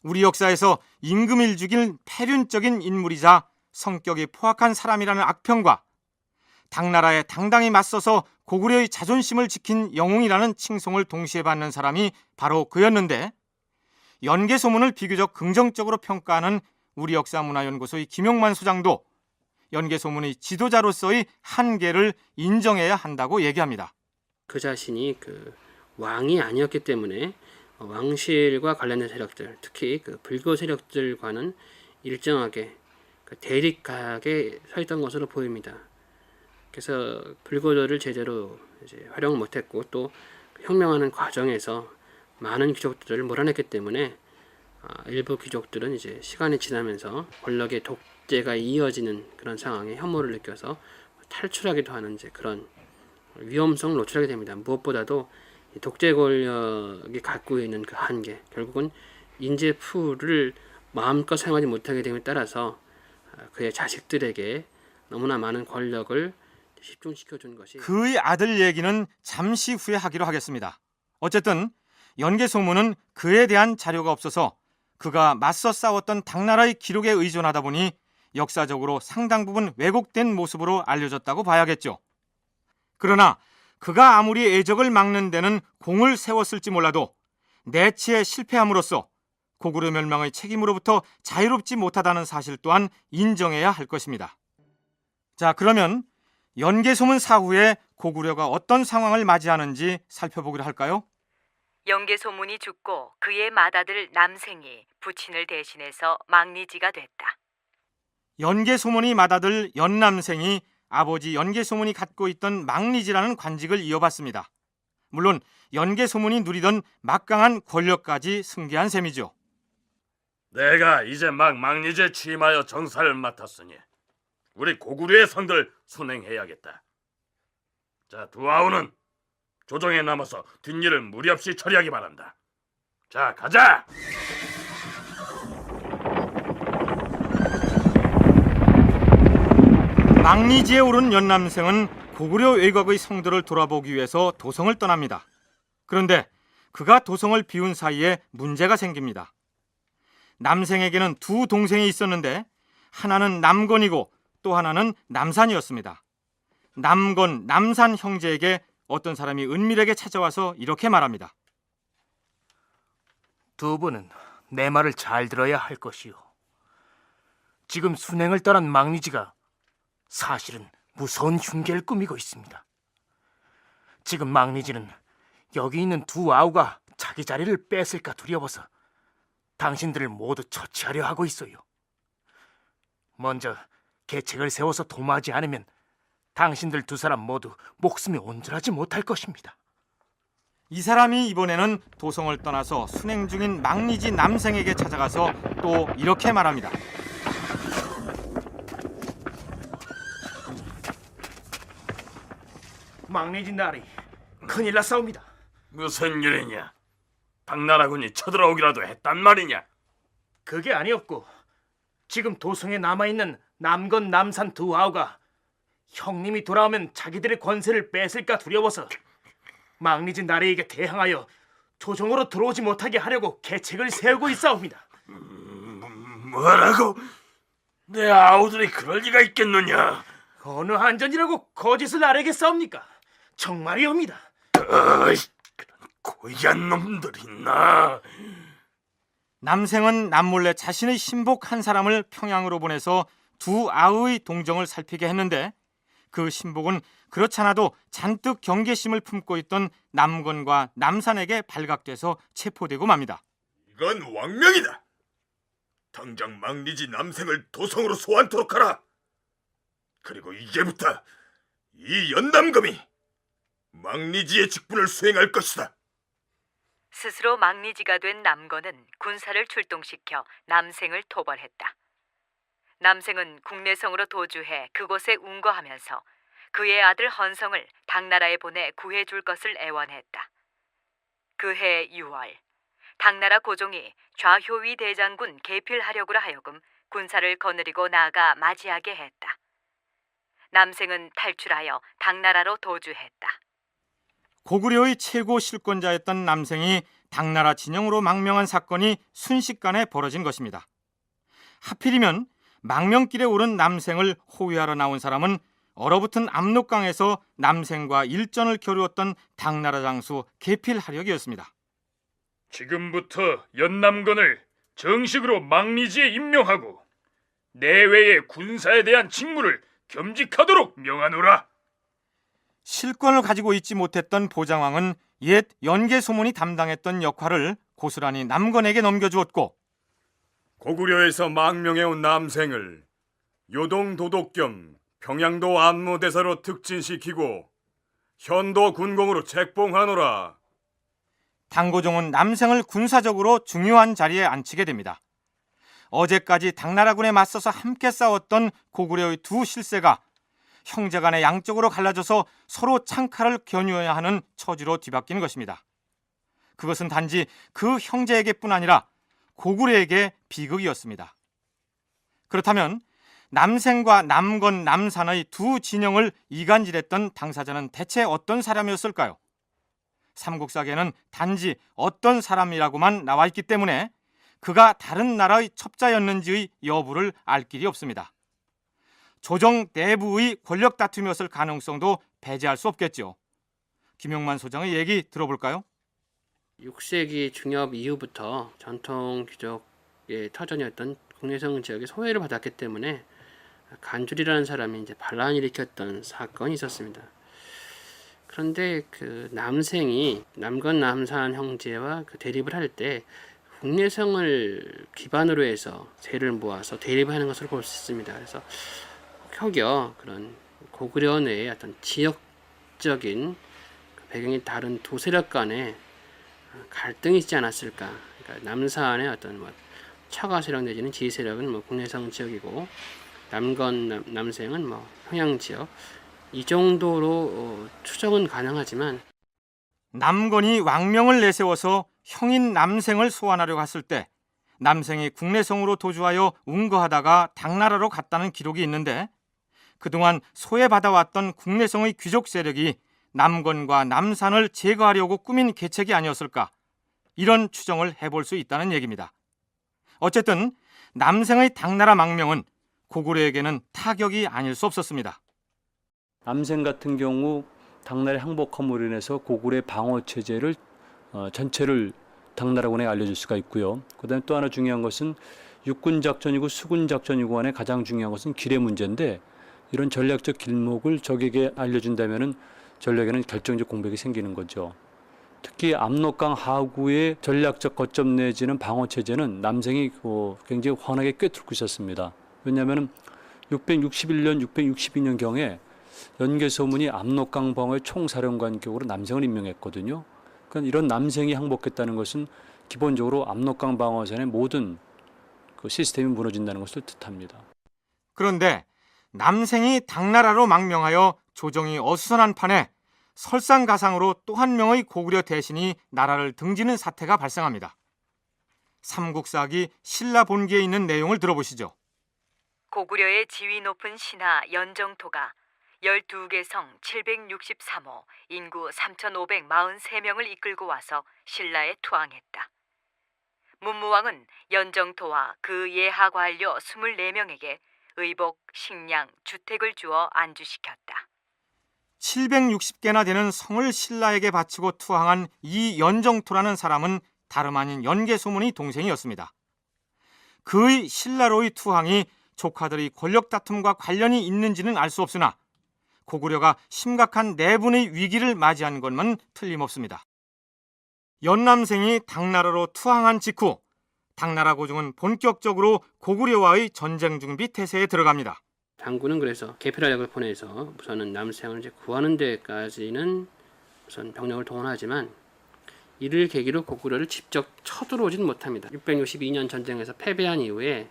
우리 역사에서 임금을 죽일 패륜적인 인물이자 성격이 포악한 사람이라는 악평과 당나라에 당당히 맞서서 고구려의 자존심을 지킨 영웅이라는 칭송을 동시에 받는 사람이 바로 그였는데 연개소문을 비교적 긍정적으로 평가하는 우리 역사문화연구소의 김용만 소장도 연개소문의 지도자로서의 한계를 인정해야 한다고 얘기합니다. 그 자신이 그 왕이 아니었기 때문에 왕실과 관련된 세력들, 특히 그 불교 세력들과는 일정하게 그 대립각에 서 있던 것으로 보입니다. 그래서 불교도를 제대로 이제 활용을 못했고 또 혁명하는 과정에서 많은 귀족들을 몰아냈기 때문에 일부 귀족들은 이제 시간이 지나면서 권력의 독재가 이어지는 그런 상황에 혐오를 느껴서 탈출하기도 하는 이제 그런 위험성을 노출하게 됩니다. 무엇보다도 독재 권력이 갖고 있는 그 한계, 결국은 인재풀을 마음껏 사용하지 못하게 됨에 따라서 그의 자식들에게 너무나 많은 권력을 집중시켜준 것이 그의 아들 얘기는 잠시 후에 하기로 하겠습니다. 어쨌든 연개소문은 그에 대한 자료가 없어서 그가 맞서 싸웠던 당나라의 기록에 의존하다 보니 역사적으로 상당 부분 왜곡된 모습으로 알려졌다고 봐야겠죠. 그러나 그가 아무리 애적을 막는 데는 공을 세웠을지 몰라도 내치에 실패함으로써 고구려 멸망의 책임으로부터 자유롭지 못하다는 사실 또한 인정해야 할 것입니다. 자, 그러면 연개소문 사후에 고구려가 어떤 상황을 맞이하는지 살펴보기로 할까요? 연개소문이 죽고 그의 맏아들 남생이 부친을 대신해서 망리지가 됐다. 연개소문이 맏아들 연남생이 아버지 연개소문이 갖고 있던 망리지라는 관직을 이어받습니다. 물론 연개소문이 누리던 막강한 권력까지 승계한 셈이죠. 내가 이제 막 망리지에 취임하여 정사를 맡았으니 우리 고구려의 성들 순행해야겠다. 자, 두아우는 조정에 남아서 뒷일을 무리 없이 처리하기 바란다. 자, 가자! 망리지에 오른 연남생은 고구려 외곽의 성들을 돌아보기 위해서 도성을 떠납니다. 그런데 그가 도성을 비운 사이에 문제가 생깁니다. 남생에게는 두 동생이 있었는데 하나는 남건이고 또 하나는 남산이었습니다. 남건, 남산 형제에게 어떤 사람이 은밀하게 찾아와서 이렇게 말합니다. 두 분은 내 말을 잘 들어야 할 것이오. 지금 순행을 떠난 망리지가 사실은 무서운 흉계를 꾸미고 있습니다. 지금 망리지는 여기 있는 두 아우가 자기 자리를 뺏을까 두려워서 당신들을 모두 처치하려 하고 있어요. 먼저 계책을 세워서 도모하지 않으면 당신들 두 사람 모두 목숨이 온전하지 못할 것입니다. 이 사람이 이번에는 도성을 떠나서 순행 중인 망리지 남생에게 찾아가서 또 이렇게 말합니다. 망리지 나리, 큰일 났사옵니다. 무슨 일이냐? 당나라군이 쳐들어오기라도 했단 말이냐? 그게 아니었고 지금 도성에 남아있는 남건, 남산 두 아우가 형님이 돌아오면 자기들의 권세를 뺏을까 두려워서 망리지 나리에게 대항하여 조정으로 들어오지 못하게 하려고 계책을 세우고 있사옵니다. 뭐라고? 내 아우들이 그럴 리가 있겠느냐? 어느 한전이라고 거짓을 아뢰겠사옵니까? 정말이옵니다. 어이, 그런 고얀 놈들이 있나? 남생은 남몰래 자신의 신복 한 사람을 평양으로 보내서 두 아우의 동정을 살피게 했는데 그 신복은 그렇잖아도 잔뜩 경계심을 품고 있던 남건과 남산에게 발각돼서 체포되고 맙니다. 이건 왕명이다. 당장 망리지 남생을 도성으로 소환토록 하라. 그리고 이제부터 이 연남검이 망리지의 직분을 수행할 것이다. 스스로 망리지가 된 남건은 군사를 출동시켜 남생을 토벌했다. 남생은 국내성으로 도주해 그곳에 운거하면서 그의 아들 헌성을 당나라에 보내 구해줄 것을 애원했다. 그해 6월, 당나라 고종이 좌효위 대장군 계필하력으로 하여금 군사를 거느리고 나아가 맞이하게 했다. 남생은 탈출하여 당나라로 도주했다. 고구려의 최고 실권자였던 남생이 당나라 진영으로 망명한 사건이 순식간에 벌어진 것입니다. 하필이면 망명길에 오른 남생을 호위하러 나온 사람은 얼어붙은 압록강에서 남생과 일전을 겨루었던 당나라 장수 계필하력이었습니다. 지금부터 연남건을 정식으로 망리지에 임명하고 내외의 군사에 대한 직무를 겸직하도록 명하노라. 실권을 가지고 있지 못했던 보장왕은 옛 연개소문이 담당했던 역할을 고스란히 남건에게 넘겨주었고 고구려에서 망명해온 남생을 요동도독 겸 평양도 안무대사로 특진시키고 현도 군공으로 책봉하노라. 당고종은 남생을 군사적으로 중요한 자리에 앉히게 됩니다. 어제까지 당나라군에 맞서서 함께 싸웠던 고구려의 두 실세가 형제간에 양쪽으로 갈라져서 서로 창칼을 겨누어야 하는 처지로 뒤바뀌는 것입니다. 그것은 단지 그 형제에게뿐 아니라 고구려에게 비극이었습니다. 그렇다면 남생과 남건, 남산의 두 진영을 이간질했던 당사자는 대체 어떤 사람이었을까요? 삼국사기에는 단지 어떤 사람이라고만 나와 있기 때문에 그가 다른 나라의 첩자였는지의 여부를 알 길이 없습니다. 조정 내부의 권력 다툼이었을 가능성도 배제할 수 없겠죠. 김용만 소장의 얘기 들어볼까요? 6세기 중엽 이후부터 전통 귀족의 터전이었던 국내성 지역에 소외를 받았기 때문에 간줄이라는 사람이 이제 반란을 일으켰던 사건이 있었습니다. 그런데 그 남생이 남건 남산 형제와 그 대립을 할 때 국내성을 기반으로 해서 세를 모아서 대립하는 것을 볼 수 있습니다. 그래서 혹여 그런 고구려 내의 어떤 지역적인 배경이 다른 두 세력 간에 갈등이 있지 않았을까. 그러니까 남산의 어떤 뭐 처가 세력 내지는 지휘 세력은 뭐 국내성 지역이고 남건 남생은 뭐 평양 지역. 이 정도로 추정은 가능하지만 남건이 왕명을 내세워서 형인 남생을 소환하려고 했을 때 남생이 국내성으로 도주하여 운거하다가 당나라로 갔다는 기록이 있는데 그동안 소외받아왔던 국내성의 귀족 세력이 남건과 남산을 제거하려고 꾸민 계책이 아니었을까, 이런 추정을 해볼 수 있다는 얘기입니다. 어쨌든 남생의 당나라 망명은 고구려에게는 타격이 아닐 수 없었습니다. 남생 같은 경우 당나라의 항복함으로 인해서 고구려의 방어 체제를 전체를 당나라군에 알려줄 수가 있고요. 그다음에 또 하나 중요한 것은 육군 작전이고 수군 작전이고 간에 가장 중요한 것은 길의 문제인데, 이런 전략적 길목을 적에게 알려준다면은 전략에는 결정적 공백이 생기는 거죠. 특히 압록강 하구의 전략적 거점 내지는 방어 체제는 남생이 굉장히 환하게 꿰뚫고 있었습니다. 왜냐하면 661년, 662년 경에 연개소문이 압록강 방어의 총사령관격으로 남생을 임명했거든요. 그러니까 이런 남생이 항복했다는 것은 기본적으로 압록강 방어선의 모든 그 시스템이 무너진다는 것을 뜻합니다. 그런데 남생이 당나라로 망명하여 조정이 어수선한 판에 설상가상으로 또 한 명의 고구려 대신이 나라를 등지는 사태가 발생합니다. 삼국사기 신라본기에 있는 내용을 들어보시죠. 고구려의 지위 높은 신하 연정토가 12개 성 763호 인구 3,543명을 이끌고 와서 신라에 투항했다. 문무왕은 연정토와 그 예하 관료 24명에게 의복, 식량, 주택을 주어 안주시켰다. 760개나 되는 성을 신라에게 바치고 투항한 이 연정토라는 사람은 다름 아닌 연개소문의 동생이었습니다. 그의 신라로의 투항이 조카들의 권력 다툼과 관련이 있는지는 알 수 없으나 고구려가 심각한 내분의 위기를 맞이한 것만 틀림없습니다. 연남생이 당나라로 투항한 직후 당나라 고종은 본격적으로 고구려와의 전쟁 준비 태세에 들어갑니다. 당군은 그래서 개필화력을 보내서 우선은 남생을 이제 구하는 데까지는 우선 병력을 동원하지만 이를 계기로 고구려를 직접 쳐들어오지는 못합니다. 662년 전쟁에서 패배한 이후에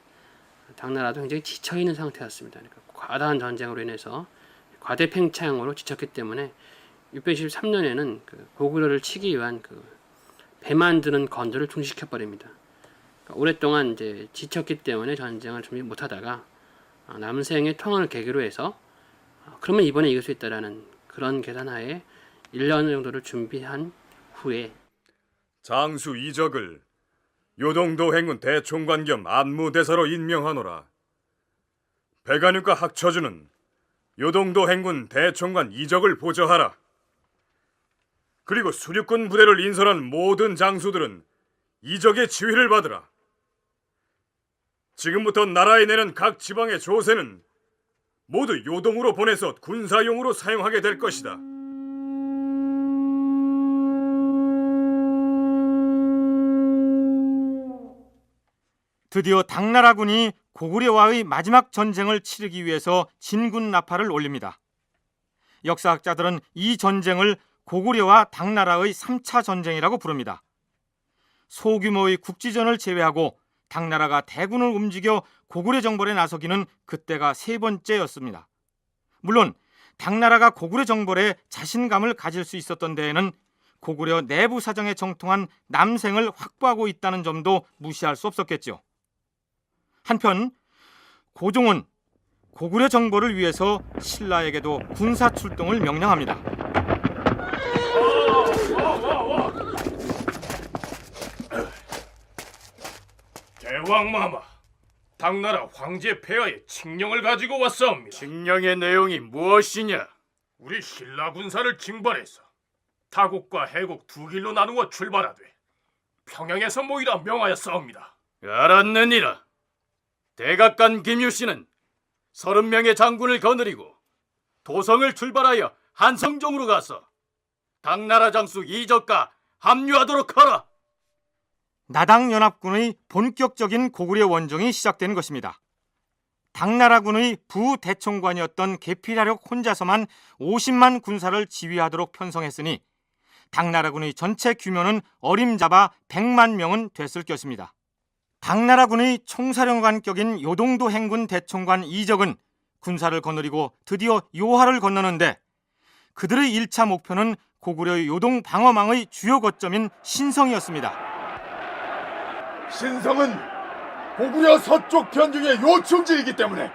당나라도 굉장히 지쳐있는 상태였습니다. 그러니까 과다한 전쟁으로 인해서 과대팽창으로 지쳤기 때문에 623년에는 그 고구려를 치기 위한 그 배 만드는 건조를 중지시켜 버립니다. 그러니까 오랫동안 이제 지쳤기 때문에 전쟁을 준비 못하다가 남생의 통화를 계기로 해서 그러면 이번에 이길 수 있다라는 그런 계산하에 1년 정도를 준비한 후에 장수 이적을 요동도 행군 대총관 겸 안무대사로 임명하노라. 백안육과 학처주는 요동도 행군 대총관 이적을 보좌하라. 그리고 수륙군 부대를 인솔한 모든 장수들은 이적의 지휘를 받으라. 지금부터 나라에 내는 각 지방의 조세는 모두 요동으로 보내서 군사용으로 사용하게 될 것이다. 드디어 당나라군이 고구려와의 마지막 전쟁을 치르기 위해서 진군 나팔을 올립니다. 역사학자들은 이 전쟁을 고구려와 당나라의 3차 전쟁이라고 부릅니다. 소규모의 국지전을 제외하고 당나라가 대군을 움직여 고구려 정벌에 나서기는 그때가 세 번째였습니다. 물론 당나라가 고구려 정벌에 자신감을 가질 수 있었던 데에는 고구려 내부 사정에 정통한 남생을 확보하고 있다는 점도 무시할 수 없었겠죠. 한편 고종은 고구려 정벌을 위해서 신라에게도 군사 출동을 명령합니다. 대왕마마, 당나라 황제 폐하의 칙령을 가지고 왔사옵니다. 칙령의 내용이 무엇이냐? 우리 신라 군사를 징발해서 타국과 해국 두 길로 나누어 출발하되 평양에서 모이라 명하였사옵니다. 알았느니라. 대각간 김유씨는 30명의 장군을 거느리고 도성을 출발하여 한성종으로 가서 당나라 장수 이적과 합류하도록 하라. 나당연합군의 본격적인 고구려 원정이 시작된 것입니다. 당나라군의 부대총관이었던 계피라력 혼자서만 50만 군사를 지휘하도록 편성했으니 당나라군의 전체 규모는 어림잡아 100만 명은 됐을 것입니다. 당나라군의 총사령관격인 요동도 행군 대총관 이적은 군사를 거느리고 드디어 요하를 건너는데 그들의 1차 목표는 고구려의 요동 방어망의 주요 거점인 신성이었습니다. 신성은 고구려 서쪽 편중의 요충지이기 때문에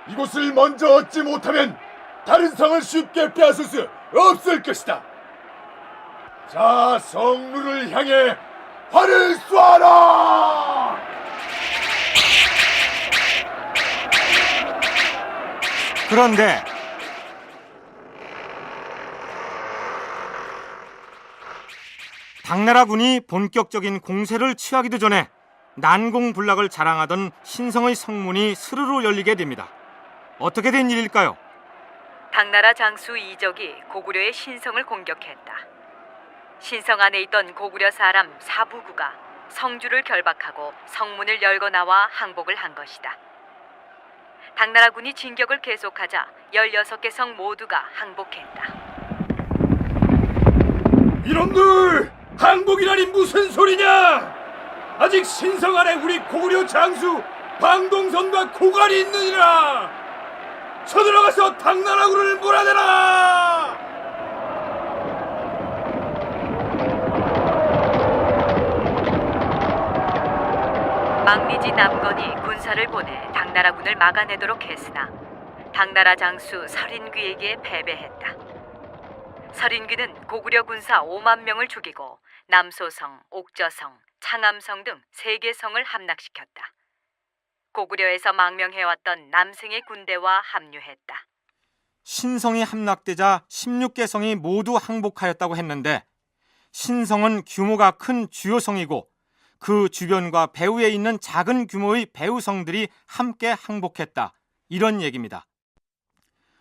이곳을 먼저 얻지 못하면 다른 성을 쉽게 빼앗을 수 없을 것이다. 자, 성루를 향해 활을 쏘아라! 그런데 당나라군이 본격적인 공세를 취하기도 전에 난공불락을 자랑하던 신성의 성문이 스르르 열리게 됩니다. 어떻게 된 일일까요? 당나라 장수 이적이 고구려의 신성을 공격했다. 신성 안에 있던 고구려 사람 사부구가 성주를 결박하고 성문을 열고 나와 항복을 한 것이다. 당나라군이 진격을 계속하자 16개 성 모두가 항복했다. 이놈들! 항복이라니 무슨 소리냐! 아직 신성 안에 우리 고구려 장수 방동선과 고갈이 있느니라! 쳐들어가서 당나라군을 몰아내라! 망리지 남건이 군사를 보내 당나라군을 막아내도록 했으나 당나라 장수 설인귀에게 패배했다. 설인귀는 고구려 군사 5만 명을 죽이고 남소성, 옥저성, 창암성 등 3개 성을 함락시켰다. 고구려에서 망명해왔던 남승의 군대와 합류했다. 신성이 함락되자 16개 성이 모두 항복하였다고 했는데 신성은 규모가 큰 주요 성이고 그 주변과 배후에 있는 작은 규모의 배후 성들이 함께 항복했다. 이런 얘기입니다.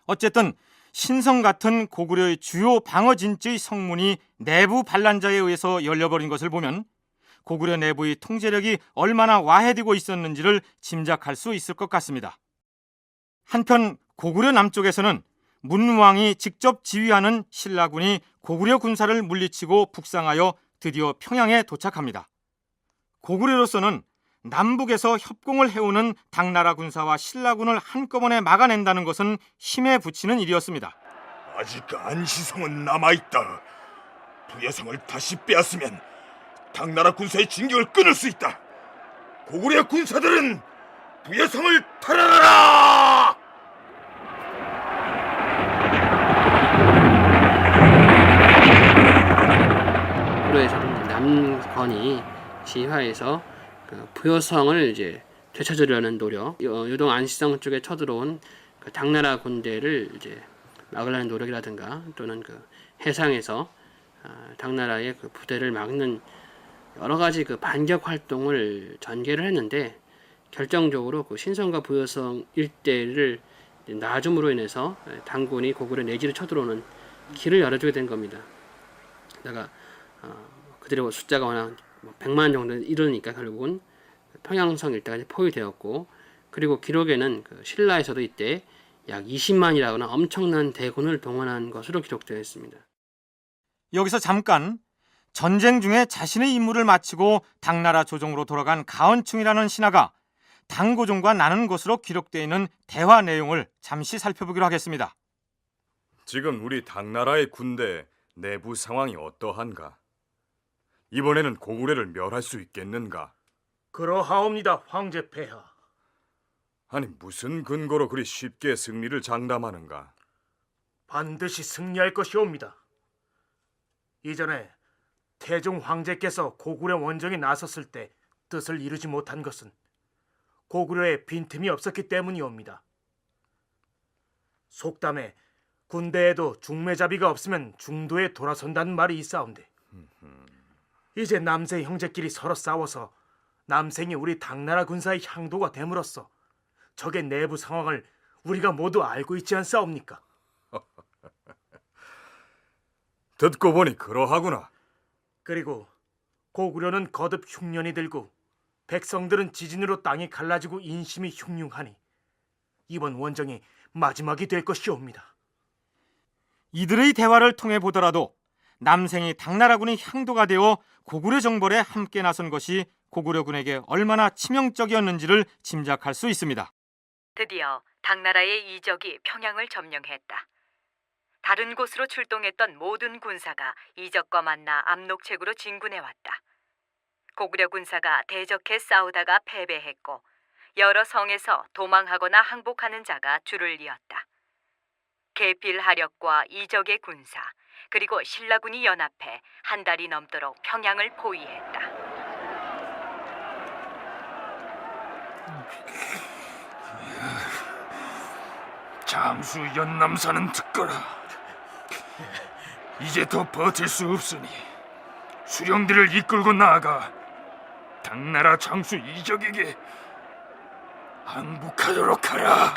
어쨌든 신성 같은 고구려의 주요 방어 진지의 성문이 내부 반란자에 의해서 열려버린 것을 보면 고구려 내부의 통제력이 얼마나 와해되고 있었는지를 짐작할 수 있을 것 같습니다. 한편 고구려 남쪽에서는 문왕이 직접 지휘하는 신라군이 고구려 군사를 물리치고 북상하여 드디어 평양에 도착합니다. 고구려로서는 남북에서 협공을 해오는 당나라 군사와 신라군을 한꺼번에 막아낸다는 것은 힘에 부치는 일이었습니다. 아직 안시성은 남아있다. 부여성을 다시 빼앗으면 당나라 군사의 진격을 끊을 수 있다. 고구려 군사들은 부여성을 탈환하라! 고구려에서는 남건이 지하에서 그 부여성을 이제 되찾으려는 노력, 요동 안시성 쪽에 쳐들어온 그 당나라 군대를 이제 막으려는 노력이라든가 또는 그 해상에서 당나라의 그 부대를 막는 여러 가지 그 반격 활동을 전개를 했는데 결정적으로 그 신성과 부여성 일대를 놔줌으로 인해서 당군이 고구려 내지를 쳐들어오는 길을 열어주게 된 겁니다. 그다가 그들의 숫자가 워낙 100만 정도 이르니까 결국은 평양성 일대까지 포위되었고, 그리고 기록에는 그 신라에서도 이때 약 20만이라거나 엄청난 대군을 동원한 것으로 기록되어 있습니다. 여기서 잠깐 전쟁 중에 자신의 임무를 마치고 당나라 조정으로 돌아간 가언충이라는 신하가 당고종과 나눈 것으로 기록되어 있는 대화 내용을 잠시 살펴보기로 하겠습니다. 지금 우리 당나라의 군대 내부 상황이 어떠한가? 이번에는 고구려를 멸할 수 있겠는가? 그러하옵니다, 황제 폐하. 아니 무슨 근거로 그리 쉽게 승리를 장담하는가? 반드시 승리할 것이옵니다. 이전에 태종 황제께서 고구려 원정에 나섰을 때 뜻을 이루지 못한 것은 고구려에 빈틈이 없었기 때문이옵니다. 속담에 군대에도 중매자비가 없으면 중도에 돌아선다는 말이 있사온데, 이제 남생 형제끼리 서로 싸워서 남생이 우리 당나라 군사의 향도가 됨으로써 적의 내부 상황을 우리가 모두 알고 있지 않사옵니까? 듣고 보니 그러하구나. 그리고 고구려는 거듭 흉년이 들고 백성들은 지진으로 땅이 갈라지고 인심이 흉흉하니 이번 원정이 마지막이 될 것이옵니다. 이들의 대화를 통해 보더라도 남생이 당나라군의 향도가 되어 고구려 정벌에 함께 나선 것이 고구려군에게 얼마나 치명적이었는지를 짐작할 수 있습니다. 드디어 당나라의 이적이 평양을 점령했다. 다른 곳으로 출동했던 모든 군사가 이적과 만나 압록책으로 진군해왔다. 고구려 군사가 대적해 싸우다가 패배했고 여러 성에서 도망하거나 항복하는 자가 줄을 이었다. 계필하력과 이적의 군사 그리고 신라군이 연합해 한 달이 넘도록 평양을 포위했다. 장수 연남사는 듣거라. 이제 더 버틸 수 없으니 수령들을 이끌고 나아가 당나라 장수 이적에게 항복하도록 하라.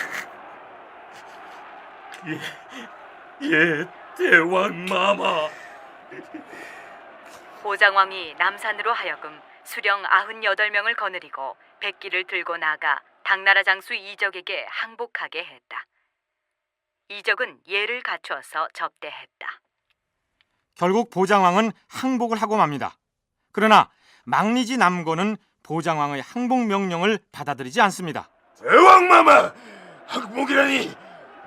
예, 대왕 마마. 보장왕이 남산으로 하여금 수령 98명을 거느리고 백기를 들고 나가 당나라 장수 이적에게 항복하게 했다. 이적은 예를 갖추어서 접대했다. 결국 보장왕은 항복을 하고 맙니다. 그러나 망리지 남건은 보장왕의 항복 명령을 받아들이지 않습니다. 대왕마마, 항복이라니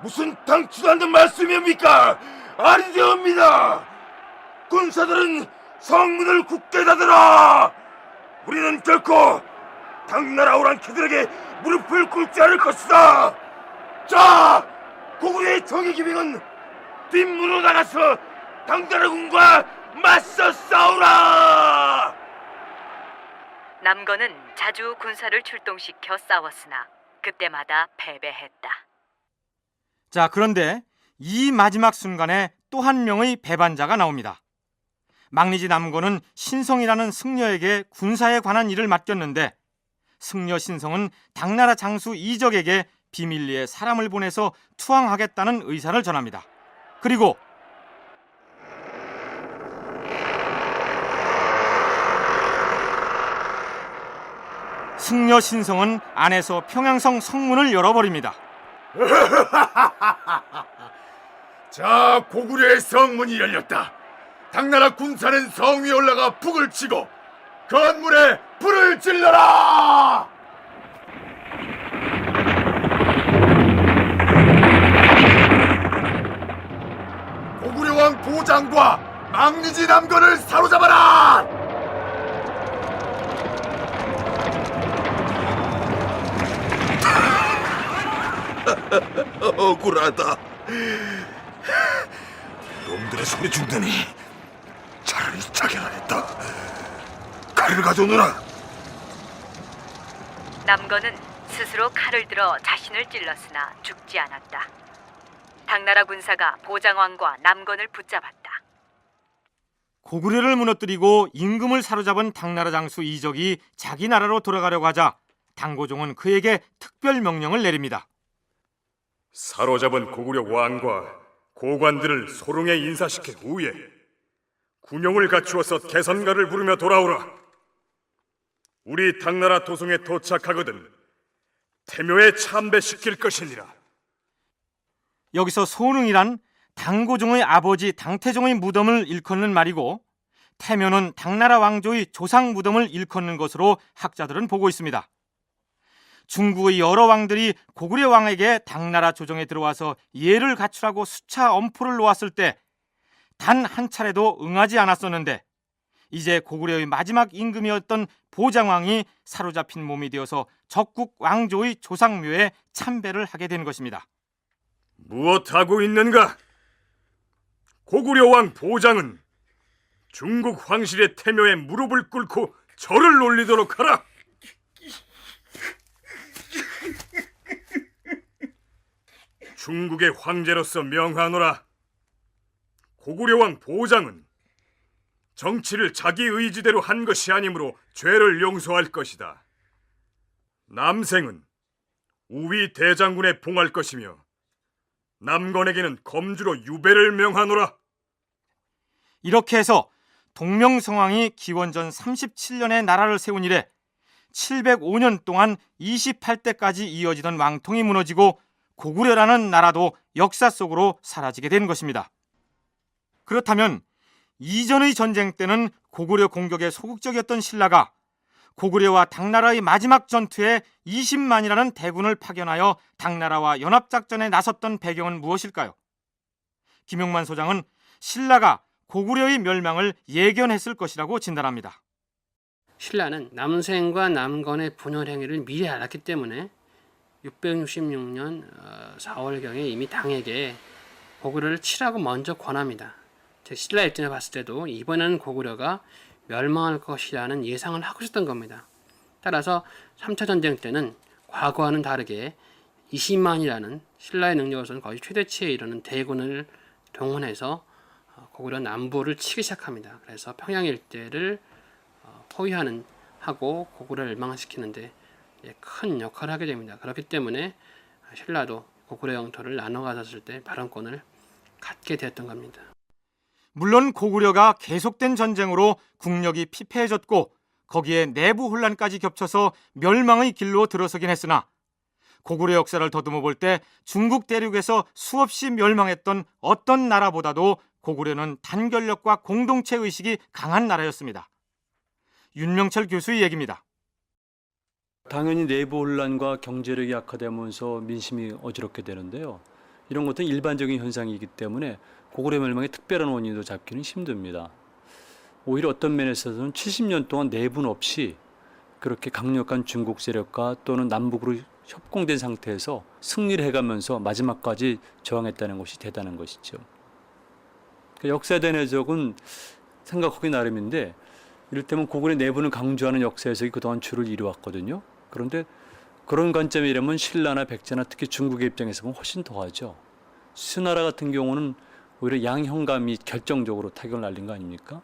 무슨 당치도 않는 말씀입니까? 아니되옵니다. 군사들은 성문을 굳게 닫으라. 우리는 결코 당나라 오랑캐들에게 무릎을 꿇지 않을 것이다. 자, 고구려의 정예 기兵은 뒷문으로 나가서 당나라군과 맞서 싸우라. 남건은 자주 군사를 출동시켜 싸웠으나 그때마다 패배했다. 자, 그런데 이 마지막 순간에 또 한 명의 배반자가 나옵니다. 망리지 남건은 신성이라는 승려에게 군사에 관한 일을 맡겼는데 승려 신성은 당나라 장수 이적에게 비밀리에 사람을 보내서 투항하겠다는 의사를 전합니다. 그리고 승려 신성은 안에서 평양성 성문을 열어버립니다. 자, 고구려의 성문이 열렸다. 당나라 군사는 성 위에 올라가 북을 치고 건물에 불을 질러라. 고구려 왕 보장과 망리지 남건을 사로잡아라. 억울하다. 놈들의 손에 죽다니 차라리 자결을 했다. 칼을 가져오너라. 남건은 스스로 칼을 들어 자신을 찔렀으나 죽지 않았다. 당나라 군사가 보장왕과 남건을 붙잡았다. 고구려를 무너뜨리고 임금을 사로잡은 당나라 장수 이적이 자기 나라로 돌아가려고 하자 당고종은 그에게 특별 명령을 내립니다. 사로잡은 고구려 왕과 고관들을 소릉에 인사시킨 후에 군용을 갖추어서 개선가를 부르며 돌아오라. 우리 당나라 도성에 도착하거든 태묘에 참배시킬 것이니라. 여기서 소릉이란 당고종의 아버지 당태종의 무덤을 일컫는 말이고 태묘는 당나라 왕조의 조상 무덤을 일컫는 것으로 학자들은 보고 있습니다. 중국의 여러 왕들이 고구려 왕에게 당나라 조정에 들어와서 예를 갖추라고 수차 엄포를 놓았을 때 단 한 차례도 응하지 않았었는데 이제 고구려의 마지막 임금이었던 보장왕이 사로잡힌 몸이 되어서 적국 왕조의 조상묘에 참배를 하게 된 것입니다. 무엇하고 있는가? 고구려 왕 보장은 중국 황실의 태묘에 무릎을 꿇고 절을 올리도록 하라. 중국의 황제로서 명하노라. 고구려왕 보장은 정치를 자기 의지대로 한 것이 아니므로 죄를 용서할 것이다. 남생은 우위 대장군에 봉할 것이며 남건에게는 검주로 유배를 명하노라. 이렇게 해서 동명성왕이 기원전 37년에 나라를 세운 이래 705년 동안 28대까지 이어지던 왕통이 무너지고 고구려라는 나라도 역사 속으로 사라지게 된 것입니다. 그렇다면 이전의 전쟁 때는 고구려 공격에 소극적이었던 신라가 고구려와 당나라의 마지막 전투에 20만이라는 대군을 파견하여 당나라와 연합작전에 나섰던 배경은 무엇일까요? 김용만 소장은 신라가 고구려의 멸망을 예견했을 것이라고 진단합니다. 신라는 남생과 남건의 분열 행위를 미리 알았기 때문에 666년 4월경에 이미 당에게 고구려를 치라고 먼저 권합니다. 즉 신라 입장에 봤을 때도 이번에는 고구려가 멸망할 것이라는 예상을 하고 있었던 겁니다. 따라서 3차 전쟁 때는 과거와는 다르게 20만이라는 신라의 능력으로서는 거의 최대치에 이르는 대군을 동원해서 고구려 남부를 치기 시작합니다. 그래서 평양 일대를 하고 고구려를 멸망시키는데 큰 역할을 하게 됩니다. 그렇기 때문에 신라도 고구려 영토를 나눠 가졌을 때 발언권을 갖게 되었던 겁니다. 물론 고구려가 계속된 전쟁으로 국력이 피폐해졌고 거기에 내부 혼란까지 겹쳐서 멸망의 길로 들어서긴 했으나 고구려 역사를 더듬어 볼 때 중국 대륙에서 수없이 멸망했던 어떤 나라보다도 고구려는 단결력과 공동체 의식이 강한 나라였습니다. 윤명철 교수의 얘기입니다. 당연히 내부 혼란과 경제력이 약화되면서 민심이 어지럽게 되는데요. 이런 것은 일반적인 현상이기 때문에 고구려 멸망의 특별한 원인도 잡기는 힘듭니다. 오히려 어떤 면에 있어서는 70년 동안 내분 없이 그렇게 강력한 중국 세력과 또는 남북으로 협공된 상태에서 승리를 해가면서 마지막까지 저항했다는 것이 대단한 것이죠. 역사에 대한 해석은 생각하기 나름인데 이를테면 고구려 내분을 강조하는 역사 해석이 그동안 주를 이루었거든요. 그런데 그런 관점이라면 신라나 백제나 특히 중국의 입장에서 보면 훨씬 더하죠. 수나라 같은 경우는 오히려 양형감이 결정적으로 타격을 날린 거 아닙니까?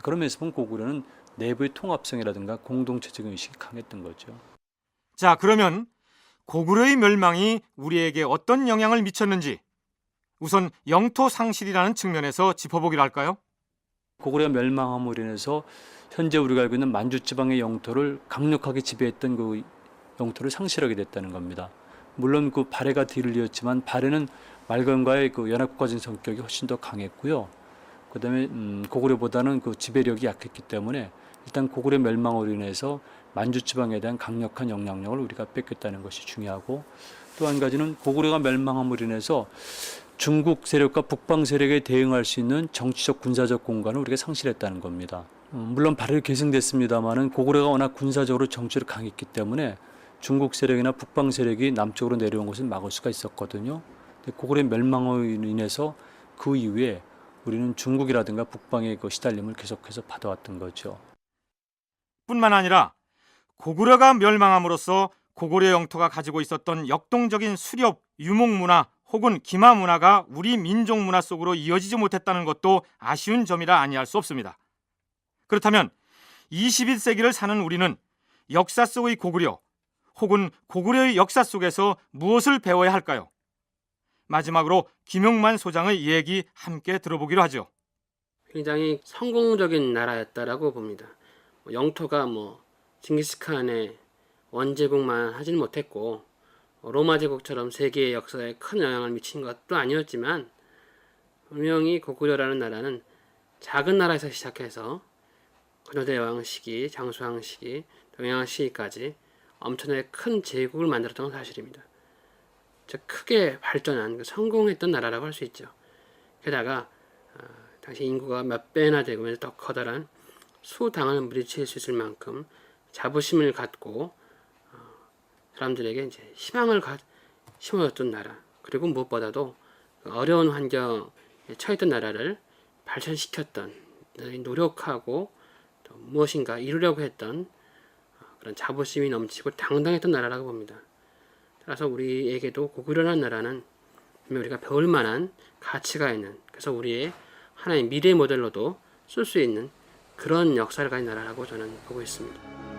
그런 면에서 보면 고구려는 내부의 통합성이라든가 공동체적 의식이 강했던 거죠. 자, 그러면 고구려의 멸망이 우리에게 어떤 영향을 미쳤는지 우선 영토 상실이라는 측면에서 짚어보기로 할까요? 고구려 멸망함으로 인해서 현재 우리가 알고 있는 만주 지방의 영토를 강력하게 지배했던 그 영토를 상실하게 됐다는 겁니다. 물론 그 발해가 뒤를 이었지만 발해는 말건과의 그 연합국가적인 성격이 훨씬 더 강했고요. 그다음에 고구려보다는 그 지배력이 약했기 때문에 일단 고구려 멸망으로 인해서 만주 지방에 대한 강력한 영향력을 우리가 뺏겼다는 것이 중요하고 또 한 가지는 고구려가 멸망함으로 인해서 중국 세력과 북방 세력에 대응할 수 있는 정치적 군사적 공간을 우리가 상실했다는 겁니다. 물론 발해를 계승됐습니다마는 고구려가 워낙 군사적으로 정치를 강했기 때문에 중국 세력이나 북방 세력이 남쪽으로 내려온 것을 막을 수가 있었거든요. 고구려 멸망으로 인해서 그 이후에 우리는 중국이라든가 북방의 그 시달림을 계속해서 받아왔던 거죠. 뿐만 아니라 고구려가 멸망함으로써 고구려 영토가 가지고 있었던 역동적인 수렵, 유목문화 혹은 기마문화가 우리 민족 문화 속으로 이어지지 못했다는 것도 아쉬운 점이라 아니할 수 없습니다. 그렇다면 21세기를 사는 우리는 역사 속의 고구려 혹은 고구려의 역사 속에서 무엇을 배워야 할까요? 마지막으로 김용만 소장의 얘기 함께 들어보기로 하죠. 굉장히 성공적인 나라였다라고 봅니다. 영토가 징기스칸의 원제국만 하지는 못했고 로마 제국처럼 세계의 역사에 큰 영향을 미친 것도 아니었지만 분명히 고구려라는 나라는 작은 나라에서 시작해서 근호대왕 시기, 장수왕 시기, 동양왕 시기까지 엄청나게 큰 제국을 만들었던 건 사실입니다. 즉 크게 발전한 성공했던 나라라고 할 수 있죠. 게다가 당시 인구가 몇 배나 되고 더 커다란 수당을 물리칠 수 있을 만큼 자부심을 갖고 사람들에게 이제 희망을 심어줬던 나라, 그리고 무엇보다도 어려운 환경에 처했던 나라를 발전시켰던, 노력하고 또 무엇인가 이루려고 했던 그런 자부심이 넘치고 당당했던 나라라고 봅니다. 따라서 우리에게도 고구려라는 나라는 우리가 배울 만한 가치가 있는, 그래서 우리의 하나의 미래 모델로도 쓸 수 있는 그런 역사를 가진 나라라고 저는 보고 있습니다.